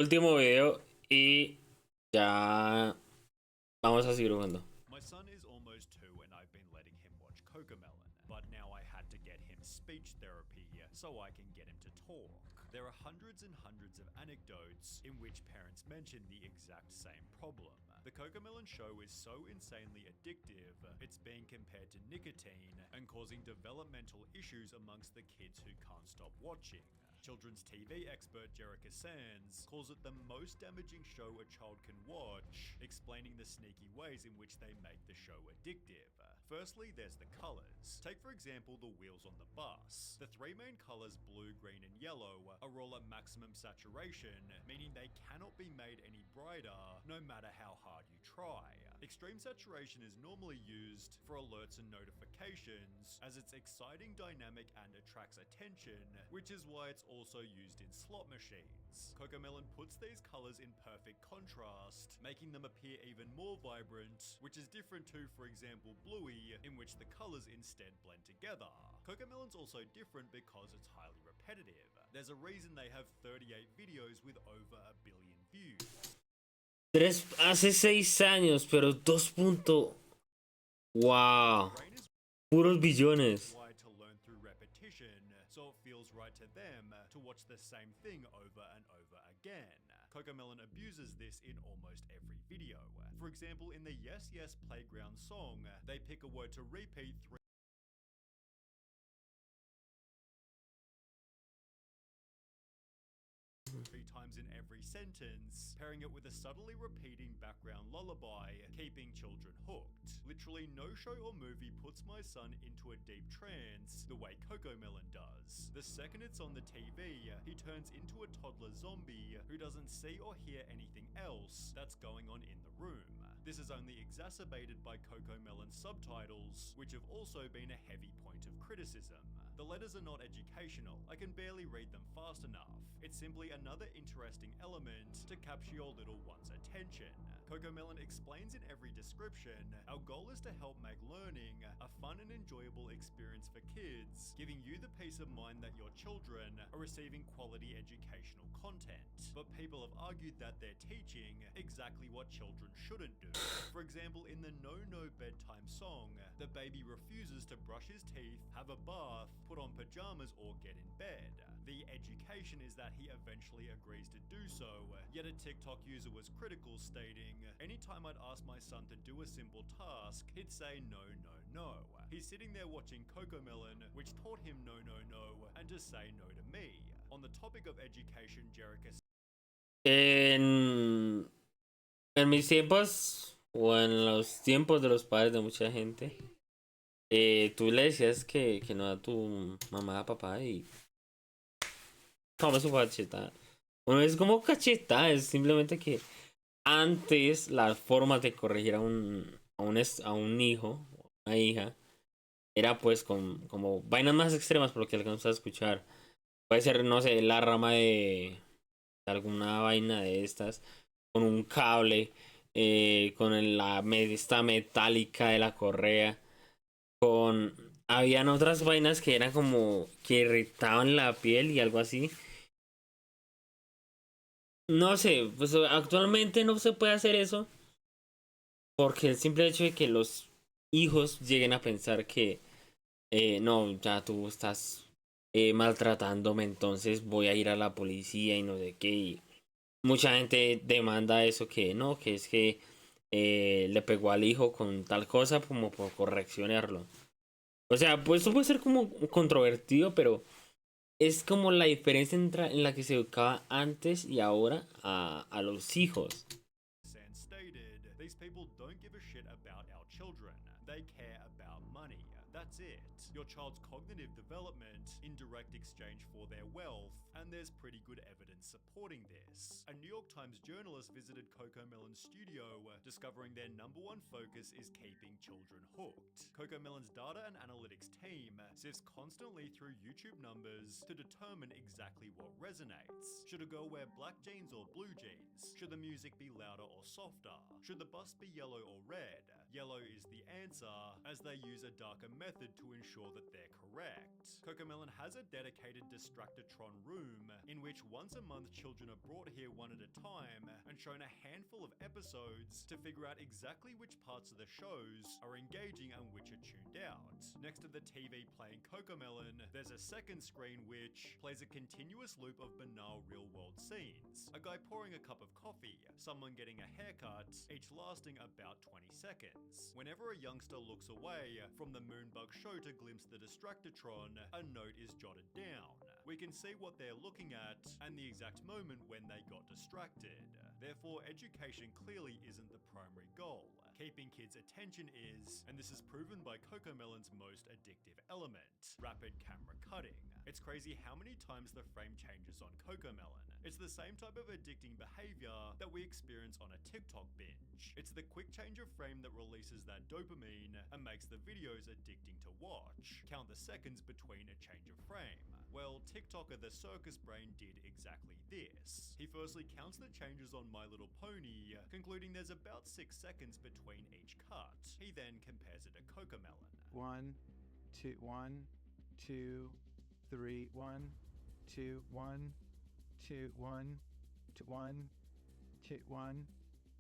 Último video y ya vamos a seguir jugando. My son is almost 2 and I've been letting him watch Cocomelon, but now I had to get him speech therapy so I can get him to talk. There are hundreds and hundreds of anecdotes in which parents mention the exact same problem. The Cocomelon show is so insanely addictive, it's being compared to nicotine and causing developmental issues amongst the kids who can't stop watching. Children's TV expert Jerica Sands calls it the most damaging show a child can watch, explaining the sneaky ways in which they make the show addictive. Firstly, there's the colors. Take for example the wheels on the bus. The three main colors, blue, green and yellow, are all at maximum saturation, meaning they cannot be made any brighter no matter how hard you try. Extreme saturation is normally used for alerts and notifications, as it's exciting, dynamic and attracts attention, which is why it's also used in slot machines. Cocomelon puts these colors in perfect contrast, making them appear even more vibrant, which is different to, for example, Bluey, in which the colors instead blend together. Cocomelon's also different because it's highly repetitive. There's a reason they have 38 videos with over 1 billion views. Hace 6 años, pero 2 punto. Wow. Puros billones. Why to learn through repetition, so it feels right to them to watch the same thing over and over again. Cocomelon abuses this in almost every video. For example, in the Yes Yes Playground song, they pick a word to repeat 3 times in every sentence, pairing it with a subtly repeating background lullaby, keeping children hooked. Literally no show or movie puts my son into a deep trance the way Cocomelon does. The second it's on the TV, he turns into a toddler zombie who doesn't see or hear anything else that's going on in the room. This is only exacerbated by Cocomelon's subtitles, which have also been a heavy point of criticism. The letters are not educational, I can barely read them fast enough. It's simply another interesting element to capture your little one's attention. Cocomelon explains in every description, our goal is to help make learning a fun and enjoyable experience for kids, giving you the peace of mind that your children are receiving quality educational content. But people have argued that they're teaching exactly what children shouldn't do. For example, in the No No Bedtime song, the baby refuses to brush his teeth, have a bath, put on pajamas or get in bed. The education is that he eventually agrees to do so, yet a TikTok user was critical, stating, anytime I'd ask my son to do a simple task, he'd say no, no, no. He's sitting there watching Cocomelon, which taught him no, no, no, and to say no to me. On the topic of education, Jerica En mis tiempos, o en los tiempos de los padres de mucha gente, tú le decías que no a tu mamá, papá y come su cachetada. Bueno, es como cachetada, es simplemente que antes las formas de corregir a un hijo, una hija, era pues como vainas más extremas por lo que alcanzas a escuchar. Puede ser, no sé, la rama de alguna vaina de estas, con un cable, con esta metálica de la correa, con... Habían otras vainas que eran como que irritaban la piel y algo así. No sé, pues actualmente no se puede hacer eso porque el simple hecho de que los hijos lleguen a pensar que no, ya tú estás maltratándome, entonces voy a ir a la policía y no sé qué. Y mucha gente demanda eso que no, que es que le pegó al hijo con tal cosa como por correccionarlo. O sea, pues eso puede ser como controvertido, pero es como la diferencia en la que se educaba antes y ahora a los hijos. Sands stated, these people don't give a shit about our children. They care about money. That's it. Your child's cognitive development in direct exchange for their wealth, and there's pretty good evidence supporting this. A New York Times journalist visited Cocomelon's studio, discovering their #1 focus is keeping children hooked. Cocomelon's data and analytics team sifts constantly through YouTube numbers to determine exactly what resonates. Should a girl wear black jeans or blue jeans? Should the music be louder or softer? Should the bus be yellow or red? Yellow is the answer, as they use a darker method to ensure that they're correct. Cocomelon has a dedicated Distractotron room in which once a month children are brought here one at a time and shown a handful of episodes to figure out exactly which parts of the shows are engaging and which are tuned out. Next to the TV playing Cocomelon, there's a second screen which plays a continuous loop of banal real-world scenes. A guy pouring a cup of coffee, someone getting a haircut, each lasting about 20 seconds. Whenever a youngster looks away from the Moonbug show to glimpse the Distractotron, a note is jotted down. We can see what they're looking at and the exact moment when they got distracted. Therefore, education clearly isn't the primary goal. Keeping kids' attention is, and this is proven by Cocomelon's most addictive element, rapid camera cutting. It's crazy how many times the frame changes on Cocomelon. It's the same type of addicting behavior that we experience on a TikTok binge. It's the quick change of frame that releases that dopamine and makes the videos addicting to watch. Count the seconds between a change of frame. Well, TikToker the Circus Brain did exactly this. He firstly counts the changes on My Little Pony, concluding there's about 6 seconds between each cut. He then compares it to Cocomelon. 1, 2, 1, 2, 3, 1, 2, 1, 2, 1, 2, 1, 2, 1,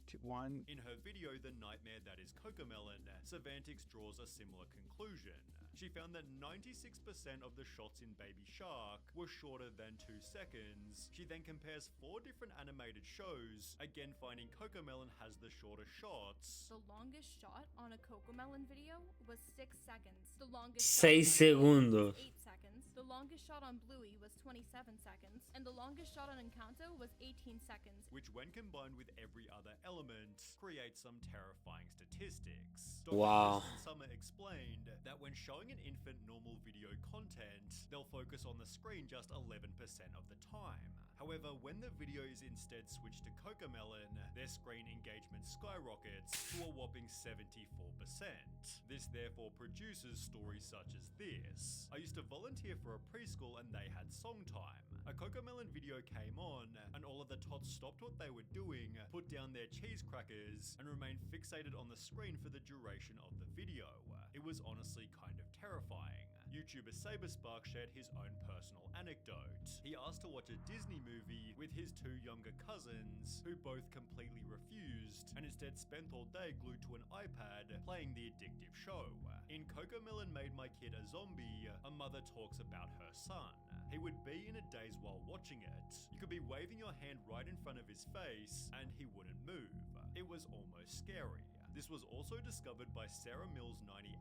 2, 1. In her video, The Nightmare That Is Cocomelon, Savantix draws a similar conclusion. She found that 96% of the shots in Baby Shark were shorter than 2 seconds. She then compares 4 different animated shows, again finding Cocomelon has the shorter shots. The longest shot on a Cocomelon video was 6 seconds. The longest 6 shot on segundos. was 8 seconds. The longest shot on Bluey was 27 seconds. And the longest shot on Encanto was 18 seconds. Which, when combined with every other element, creates some terrifying statistics. Wow. Dr. Summer explained that when showing an infant normal video content, they'll focus on the screen just 11% of the time. However, when the video is instead switched to Cocomelon, their screen engagement skyrockets to a whopping 74%. This therefore produces stories such as this. I used to volunteer for a preschool and they had song time. A Cocomelon video came on and all of the tots stopped what they were doing, put down their cheese crackers, and remained fixated on the screen for the duration of the video. It was honestly kind of terrifying. YouTuber Saberspark shared his own personal anecdote. He asked to watch a Disney movie with his 2 younger cousins, who both completely refused, and instead spent all day glued to an iPad playing the addictive show. In Cocomelon Made My Kid a Zombie, a mother talks about her son. He would be in a daze while watching it. You could be waving your hand right in front of his face, and he wouldn't move. It was almost scary. This was also discovered by Sarah Mills 98,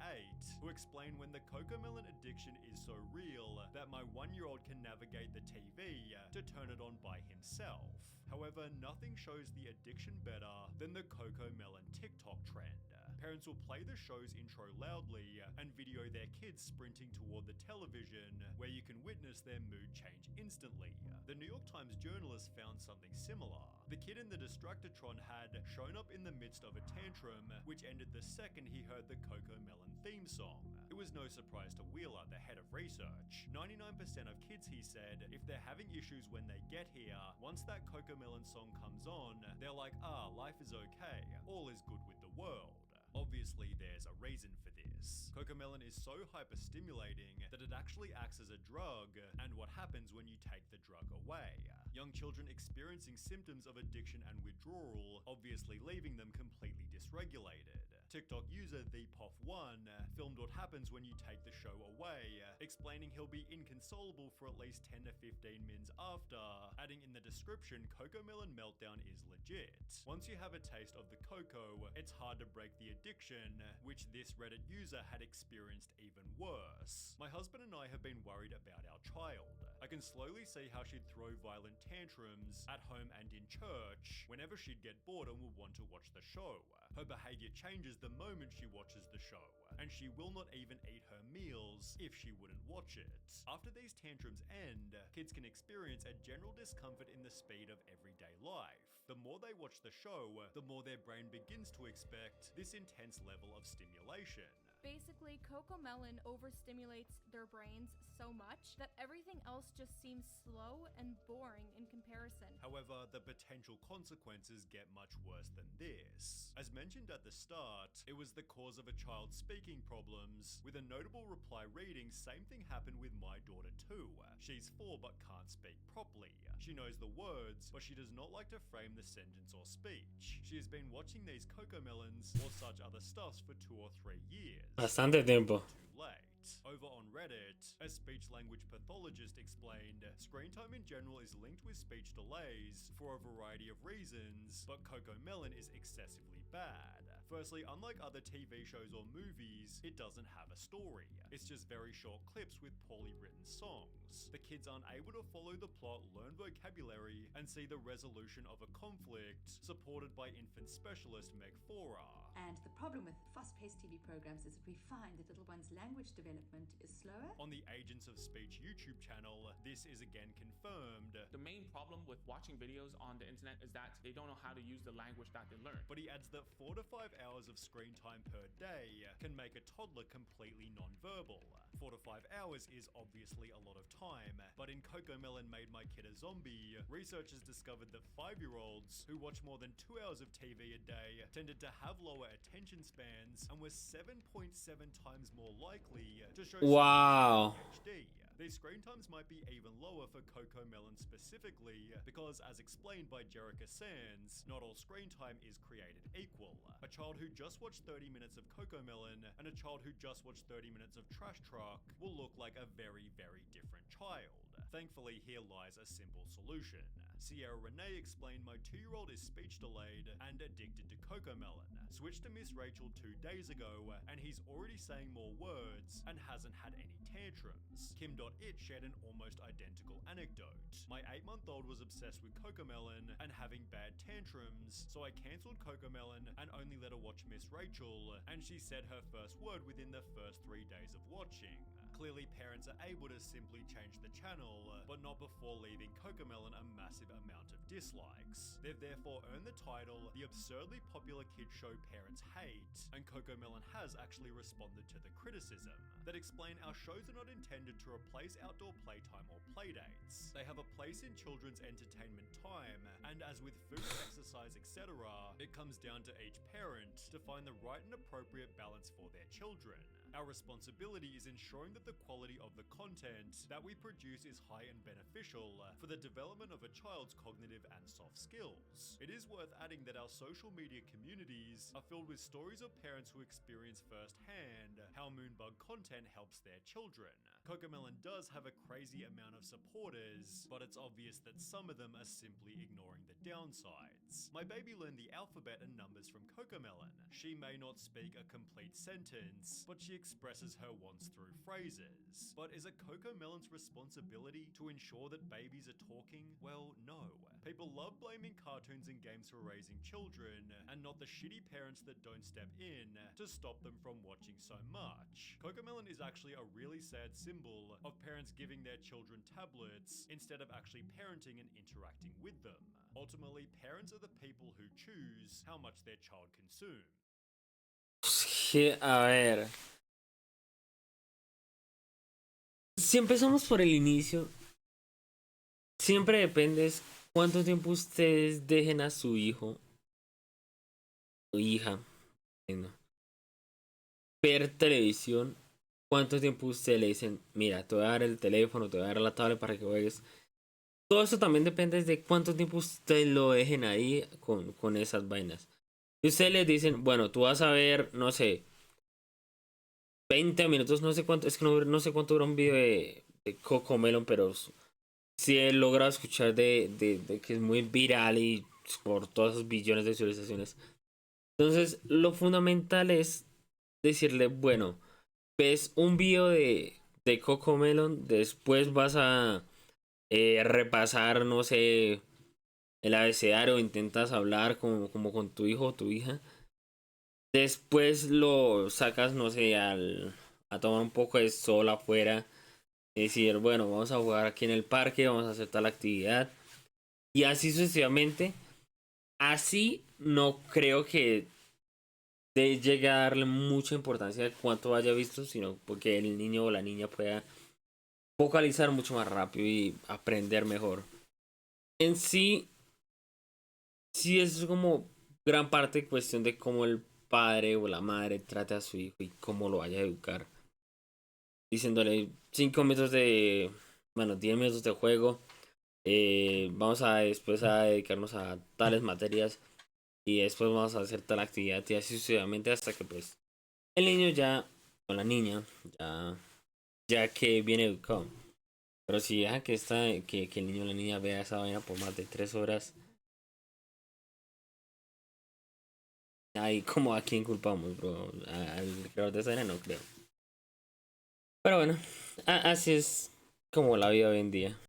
who explained when the Cocomelon addiction is so real that my 1-year-old can navigate the TV to turn it on by himself. However, nothing shows the addiction better than the Cocomelon TikTok trend. Parents will play the show's intro loudly and video their kids sprinting toward the television, where you can witness their mood change instantly. The New York Times journalist found something similar. The kid in the Distractotron had shown up in the midst of a tantrum, which ended the second he heard the Cocomelon theme song. It was no surprise to Wheeler, the head of research. 99% of kids, he said, if they're having issues when they get here, once that Cocomelon song comes on, they're like, life is okay, all is good with the world. Obviously, there's a reason for this. Cocomelon is so hyper-stimulating that it actually acts as a drug, and what happens when you take the drug away. Young children experiencing symptoms of addiction and withdrawal, obviously leaving them completely dysregulated. TikTok user ThePoff1 filmed what happens when you take the show away, explaining he'll be inconsolable for at least 10 to 15 minutes after, adding in the description, Cocomelon meltdown is legit. Once you have a taste of the cocoa, it's hard to break the addiction, which this Reddit user had experienced even worse. My husband and I have been worried about our child. I can slowly see how she'd throw violent tantrums at home and in church whenever she'd get bored and would want to watch the show. Her behavior changes the moment she watches the show, and she will not even eat her meals if she wouldn't watch it. After these tantrums end, kids can experience a general discomfort in the speed of everyday life. The more they watch the show, the more their brain begins to expect this intense level of stimulation. Basically, Cocomelon overstimulates their brains so much that everything else just seems slow and boring in comparison. However, the potential consequences get much worse than this. As mentioned at the start, it was the cause of a child's speaking problems, with a notable reply reading, "Same thing happened with my daughter too. She's 4 but can't speak properly. She knows the words, but she does not like to frame the sentence or speech. She has been watching these Cocomelons or such other stuffs for 2 or 3 years. Bastante tiempo. Too late." Over on Reddit, a speech-language pathologist explained, "Screen time in general is linked with speech delays for a variety of reasons, but Cocomelon is excessively bad. Firstly, unlike other TV shows or movies, it doesn't have a story. It's just very short clips with poorly written songs. The kids aren't able to follow the plot, learn vocabulary, and see the resolution of a conflict supported by infant specialist Meg Fora." And the problem with fast-paced TV programs is that we find that little ones' language development is slower. On the Agents of Speech YouTube channel, this is again confirmed. The main problem with watching videos on the internet is that they don't know how to use the language that they learn. But he adds that 4 to 5 hours of screen time per day can make a toddler completely non-verbal. 4 to 5 hours is obviously a lot of time, but in Cocomelon Made My Kid a Zombie, researchers discovered that 5-year-olds who watch more than 2 hours of TV a day tended to have lower attention spans and were 7.7 times more likely to show Wow. ADHD. These screen times might be even lower for Cocomelon specifically, because as explained by Jerica Sands, not all screen time is created equal. A child who just watched 30 minutes of Cocomelon and a child who just watched 30 minutes of Trash Truck will look like a very, very different child. Thankfully, here lies a simple solution. Sierra Renee explained, "My 2-year-old is speech delayed and addicted to Cocomelon. Switched to Miss Rachel 2 days ago, and he's already saying more words and hasn't had any tantrums." Kim.it shared an almost identical anecdote. "My 8-month-old was obsessed with Cocomelon and having bad tantrums, so I cancelled Cocomelon and only let her watch Miss Rachel, and she said her first word within the first 3 days of watching. Clearly, parents are able to simply change the channel, but not before leaving Cocomelon a massive amount of dislikes. They've therefore earned the title, the absurdly popular kids show parents hate, and Cocomelon has actually responded to the criticism that explain our shows are not intended to replace outdoor playtime or playdates. They have a place in children's entertainment time, and as with food, exercise, etc., it comes down to each parent to find the right and appropriate balance for their children. Our responsibility is ensuring that the quality of the content that we produce is high and beneficial for the development of a child's cognitive and soft skills. It is worth adding that our social media communities are filled with stories of parents who experience firsthand how Moonbug content helps their children. Cocomelon does have a crazy amount of supporters, but it's obvious that some of them are simply ignoring the downsides. My baby learned the alphabet and numbers from Cocomelon. She may not speak a complete sentence, but she expresses her wants through phrases. But is it Cocomelon's responsibility to ensure that babies are talking? Well, no. People love blaming cartoons and games for raising children, and not the shitty parents that don't step in to stop them from watching so much. Cocomelon is actually a really sad symbol of parents giving their children tablets instead of actually parenting and interacting with them. Ultimately, parents are the people who choose how much their child consumes. A ver. Si empezamos por el inicio, siempre depende es cuánto tiempo ustedes dejen a su hijo o hija ver televisión. Cuánto tiempo ustedes le dicen, mira, te voy a dar el teléfono, te voy a dar la tablet para que juegues. Todo eso también depende de cuánto tiempo ustedes lo dejen ahí con esas vainas. Y ustedes les dicen, bueno, tú vas a ver, no sé, 20 minutos, no sé cuánto, es que no sé cuánto dura un video de Cocomelon, pero sí he logrado escuchar de que es muy viral y por todas esas billones de visualizaciones. Entonces, lo fundamental es decirle, bueno, ves un video de Cocomelon, después vas a repasar, no sé, el abecedario, intentas hablar como con tu hijo o tu hija. Después lo sacas, no sé, a tomar un poco de sol afuera. Y decir, bueno, vamos a jugar aquí en el parque, vamos a hacer tal actividad. Y así sucesivamente. Así no creo que llegue a darle mucha importancia de cuánto haya visto, sino porque el niño o la niña pueda focalizar mucho más rápido y aprender mejor. En sí, sí es como gran parte cuestión de cómo el padre o la madre trate a su hijo y cómo lo vaya a educar. Diciéndole 5 minutos de, bueno, 10 minutos de juego. Vamos a después a dedicarnos a tales materias y después vamos a hacer tal actividad y así sucesivamente hasta que pues el niño ya, o la niña, ya que viene educado. Pero si deja que el niño o la niña vea esa vaina por más de 3 horas, ahí como a quién culpamos, bro. Al creador de esa vaina no creo. Pero bueno, así es como la vida hoy en día.